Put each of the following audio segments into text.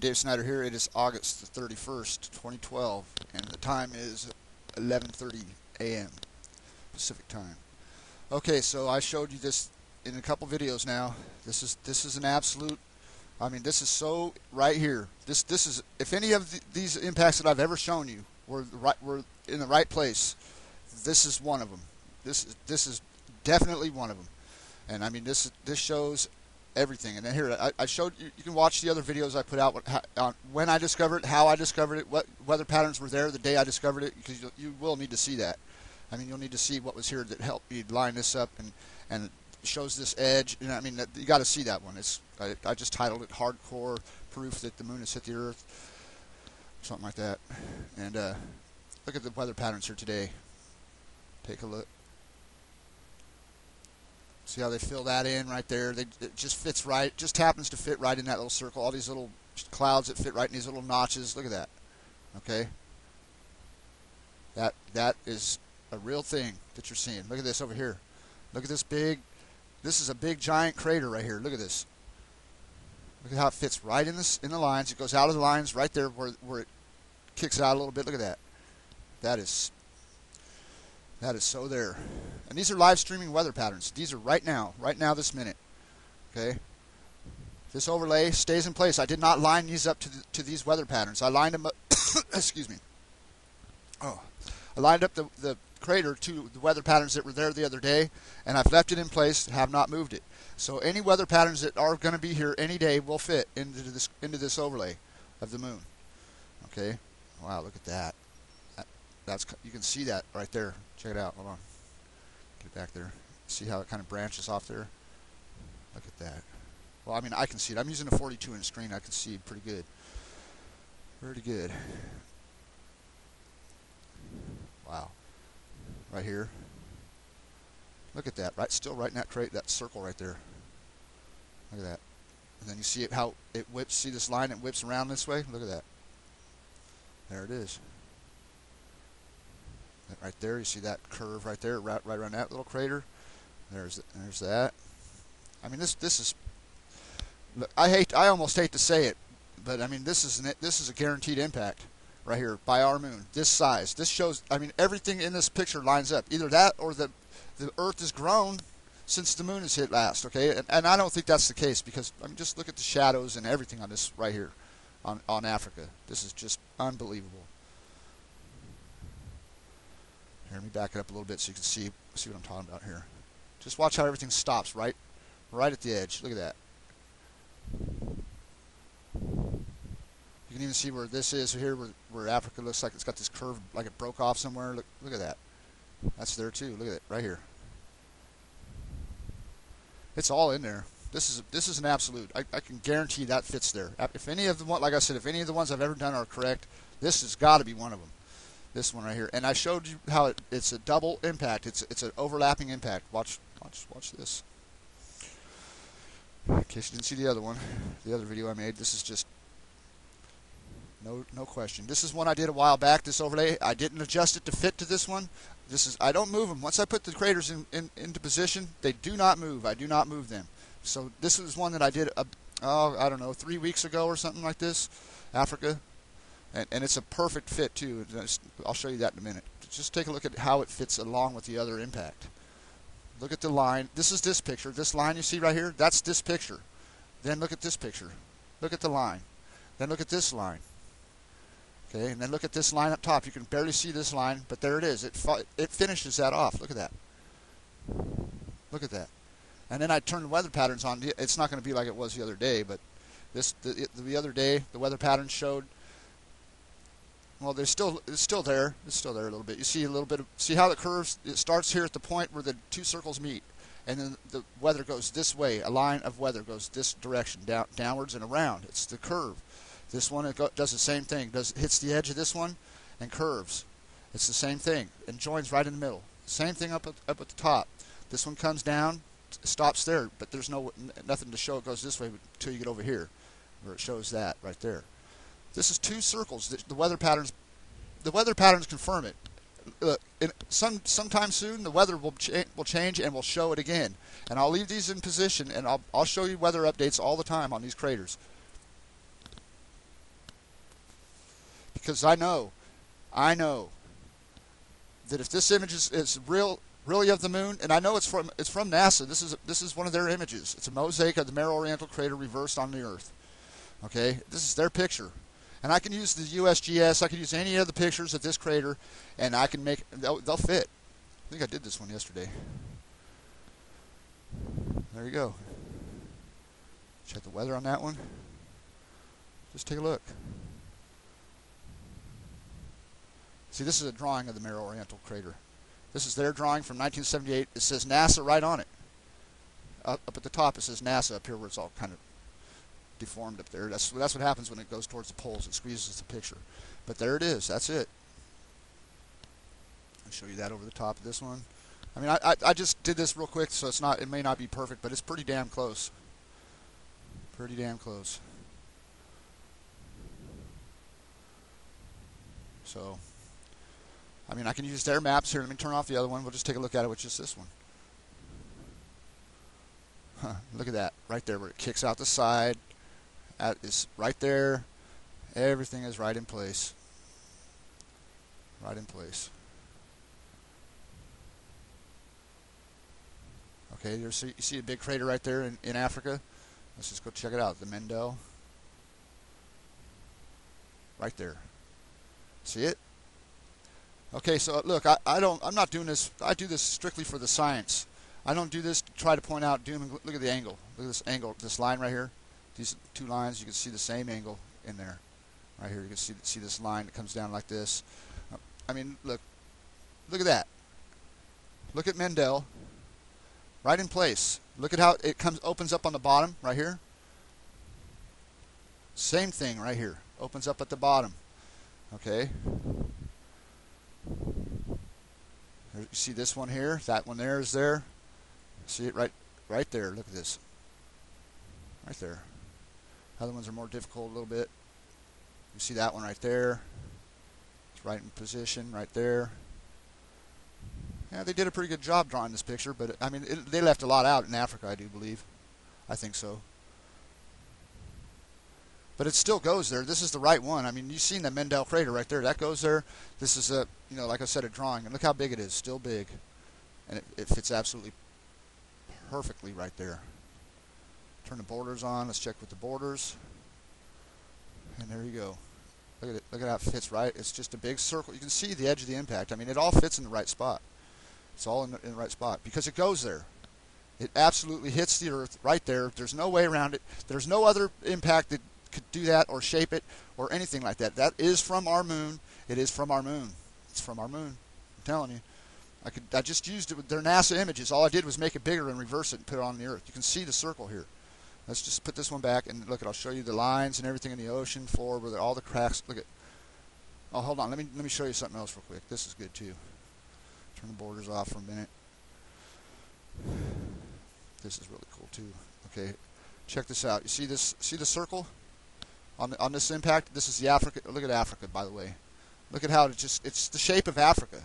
Dave Snyder here. It is August the 31st, 2012, and the time is 11:30 a.m. Pacific time. Okay, so I showed you this in a couple videos now. This is an absolute. I mean, this is so right here. This is, if any of these impacts that I've ever shown you were in the right place, this is one of them. This is definitely one of them. And I mean, this shows everything. And then here I showed you. You can watch the other videos I put out on when I discovered it, how I discovered it, what weather patterns were there the day I discovered it, because you will need to see that. I mean, you'll need to see what was here that helped me line this up, and it shows this edge. And I mean, you got to see that one. I just titled it "Hardcore Proof That the Moon has hit the Earth," something like that. And look at the weather patterns here today. Take a look. See how they fill that in right there? It just fits right. It just happens to fit right in that little circle. All these little clouds that fit right in these little notches. Look at that. Okay. That is a real thing that you're seeing. Look at this over here. Look at this big. This is a big giant crater right here. Look at this. Look at how it fits right in the lines. It goes out of the lines right there where it kicks out a little bit. Look at that. That is so there. And these are live streaming weather patterns. These are right now this minute. Okay. This overlay stays in place. I did not line these up to these weather patterns. I lined them up. Excuse me. Oh, I lined up the crater to the weather patterns that were there the other day, and I've left it in place. Have not moved it. So any weather patterns that are going to be here any day will fit into this overlay of the moon. Okay. Wow. Look at that. You can see that right there. Check it out. Hold on. Get it back there. See how it kind of branches off there? Look at that. Well, I mean, I can see it. I'm using a 42-inch screen. I can see it pretty good. Pretty good. Wow. Right here. Look at that. Still right in that circle right there. Look at that. And then you see how it whips. See this line? It whips around this way. Look at that. There it is. Right there, you see that curve right there, right around that little crater. There's that. I mean, this is. Look, I almost hate to say it, but I mean, this is a guaranteed impact right here by our moon. This size. This shows. I mean, everything in this picture lines up. Either that or the Earth has grown since the moon has hit last. Okay, and I don't think that's the case, because I mean, just look at the shadows and everything on this right here, on Africa. This is just unbelievable. Here, let me back it up a little bit so you can see what I'm talking about here. Just watch how everything stops right at the edge. Look at that. You can even see where this is here, where Africa looks like it's got this curve, like it broke off somewhere. Look at that. That's there too. Look at it right here. It's all in there. This is an absolute. I can guarantee that fits there. If any of the one, like I said, if any of the ones I've ever done are correct, this has got to be one of them. This one right here, and I showed you how it's a double impact. It's an overlapping impact. Watch this. In case you didn't see the other one, the other video I made, this is just no question. This is one I did a while back. This overlay, I didn't adjust it to fit to this one. I don't move them. Once I put the craters into position, they do not move. I do not move them. So this is one that I did I don't know, 3 weeks ago or something like this, Africa. And it's a perfect fit too. I'll show you that in a minute. Just take a look at how it fits along with the other impact. Look at the line. This is this picture. This line you see right here, that's this picture. Then look at this picture. Look at the line. Then look at this line. Okay, and then look at this line up top. You can barely see this line, but there it is. It finishes that off. Look at that. Look at that. And then I turn the weather patterns on. It's not going to be like it was the other day, but the other day the weather patterns showed. Well, it's still there. It's still there a little bit. You see a little bit of, see how the curves, it starts here at the point where the two circles meet, and then the weather goes this way. A line of weather goes this direction, downwards and around. It's the curve. This one does the same thing. Hits the edge of this one and curves. It's the same thing and joins right in the middle. Same thing up at the top. This one comes down, stops there, but there's nothing to show it goes this way until you get over here, where it shows that right there. This is two circles. The weather patterns confirm it. Sometime soon, the weather will change, and we'll show it again. And I'll leave these in position, and I'll show you weather updates all the time on these craters. because I know that if this image is really of the moon, and I know it's from NASA. This is one of their images. It's a mosaic of the Mare Oriental crater reversed on the Earth. Okay, this is their picture, and I can use the USGS. I can use any of the pictures of this crater, and I can make they'll fit. I think I did this one yesterday. There you go. Check the weather on that one. Just take a look. See, this is a drawing of the Mare Oriental crater. This is their drawing from 1978. It says NASA right on it. Up at the top it says NASA. Up here where it's all kind of deformed up there. That's what happens when it goes towards the poles. It squeezes the picture. But there it is. That's it. I'll show you that over the top of this one. I mean, I just did this real quick, so it may not be perfect, but it's pretty damn close. Pretty damn close. So, I mean, I can use their maps here. Let me turn off the other one. We'll just take a look at it with just this one. Look at that. Right there where it kicks out the side. It's right there. Everything is right in place. Right in place. Okay, you see a big crater right there in Africa? Let's just go check it out. The Mendel. Right there. See it? Okay, so look, I'm not doing this. I do this strictly for the science. I don't do this to try to point out doom and gloom. Look at the angle. Look at this angle, this line right here. These two lines, you can see the same angle in there. Right here, you can see this line that comes down like this. I mean, look at that. Look at Mendel. Right in place. Look at how it opens up on the bottom right here. Same thing right here. Opens up at the bottom. Okay. You see this one here? That one there is there. See it right there. Look at this. Right there. Other ones are more difficult a little bit. You see that one right there. It's right in position right there. Yeah, they did a pretty good job drawing this picture, but I mean, they left a lot out in Africa, I do believe. I think so. But it still goes there. This is the right one. I mean, you've seen the Mendel crater right there. That goes there. This is a, like I said, a drawing. And look how big it is. Still big. And it fits absolutely perfectly right there. Turn the borders on. Let's check with the borders. And there you go. Look at it. Look at how it fits right. It's just a big circle. You can see the edge of the impact. I mean, it all fits in the right spot. It's all in the right spot because it goes there. It absolutely hits the Earth right there. There's no way around it. There's no other impact that could do that or shape it or anything like that. That is from our moon. It is from our moon. It's from our moon. I'm telling you. I just used it with their NASA images. All I did was make it bigger and reverse it and put it on the Earth. You can see the circle here. Let's just put this one back and look. I'll show you the lines and everything in the ocean floor where all the cracks. Look at. Oh, hold on. Let me show you something else real quick. This is good too. Turn the borders off for a minute. This is really cool too. Okay, check this out. You see this? See the circle on this impact? This is the Africa. Look at Africa, by the way. Look at how it's the shape of Africa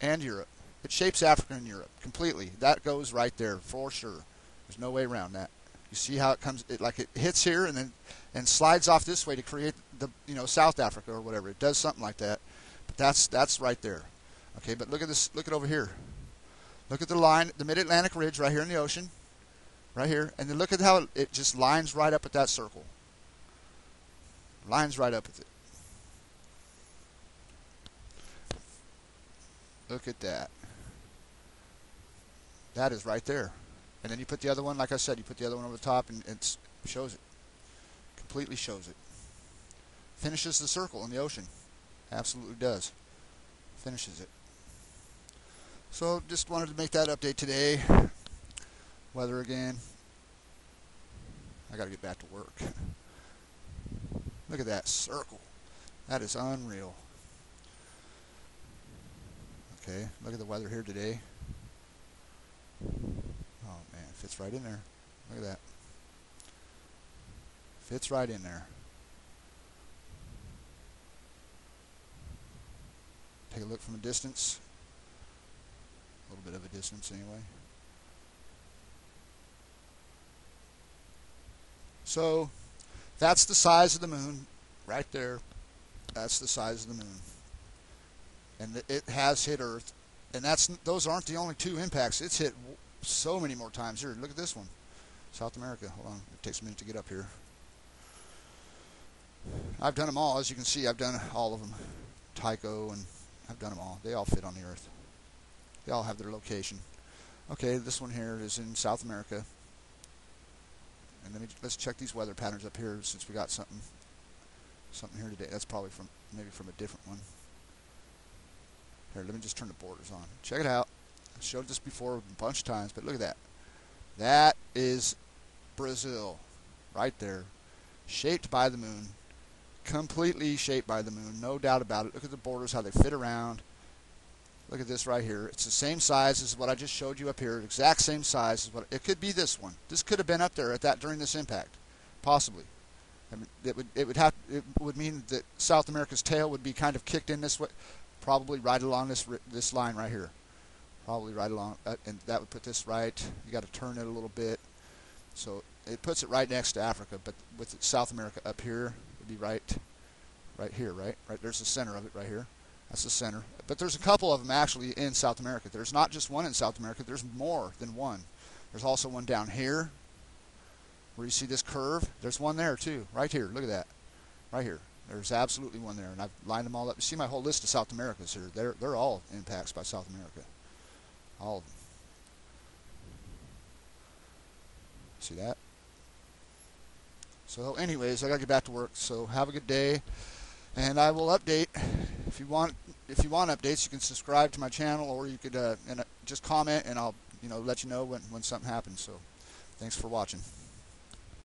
and Europe. It shapes Africa and Europe completely. That goes right there for sure. There's no way around that. You see how it comes? It hits here and slides off this way to create the South Africa or whatever. It does something like that. But that's right there. Okay, but look at this. Look at over here. Look at the line, the Mid-Atlantic Ridge right here in the ocean, right here, and then look at how it just lines right up at that circle. Lines right up with it. Look at that. That is right there. And then you put the other one, like I said, you put the other one over the top, and it shows it. Completely shows it. Finishes the circle in the ocean. Absolutely does. Finishes it. So just wanted to make that update today. Weather again. I got to get back to work. Look at that circle. That is unreal. Okay, look at the weather here today. Oh man, it fits right in there. Look at that. Fits right in there. Take a look from a distance. A little bit of a distance anyway. So that's the size of the moon. right there. That's the size of the moon, and it has hit Earth. And those aren't the only 2 impacts. It's hit so many more times. Here, look at this one, South America. Hold on, it takes a minute to get up here. I've done them all, as you can see. I've done all of them, Tycho, and I've done them all. They all fit on the Earth. They all have their location. Okay, this one here is in South America. And let's check these weather patterns up here, since we got something here today. That's probably maybe from a different one. Here, let me just turn the borders on. Check it out. I showed this before a bunch of times, but look at that. That is Brazil, right there, shaped by the moon, completely shaped by the moon, no doubt about it. Look at the borders, how they fit around. Look at this right here. It's the same size as what I just showed you up here. Exact same size as what it could be. This one. This could have been up there during this impact, possibly. I mean, it would mean that South America's tail would be kind of kicked in this way, probably right along this line right here. Probably right along, and that would put this right. You got to turn it a little bit, so it puts it right next to Africa. But with South America up here, it would be right here, right. There's the center of it right here. That's the center. But there's a couple of them actually in South America. There's not just one in South America. There's more than one. There's also one down here, where you see this curve. There's one there too, right here. Look at that, right here. There's absolutely one there, and I've lined them all up. You see my whole list of South Americas here. They're all impacts by South America, all of them. See that? So, anyways, I gotta get back to work. So have a good day, and I will update. If you want updates, you can subscribe to my channel, or you could just comment, and I'll let you know when something happens. So, thanks for watching.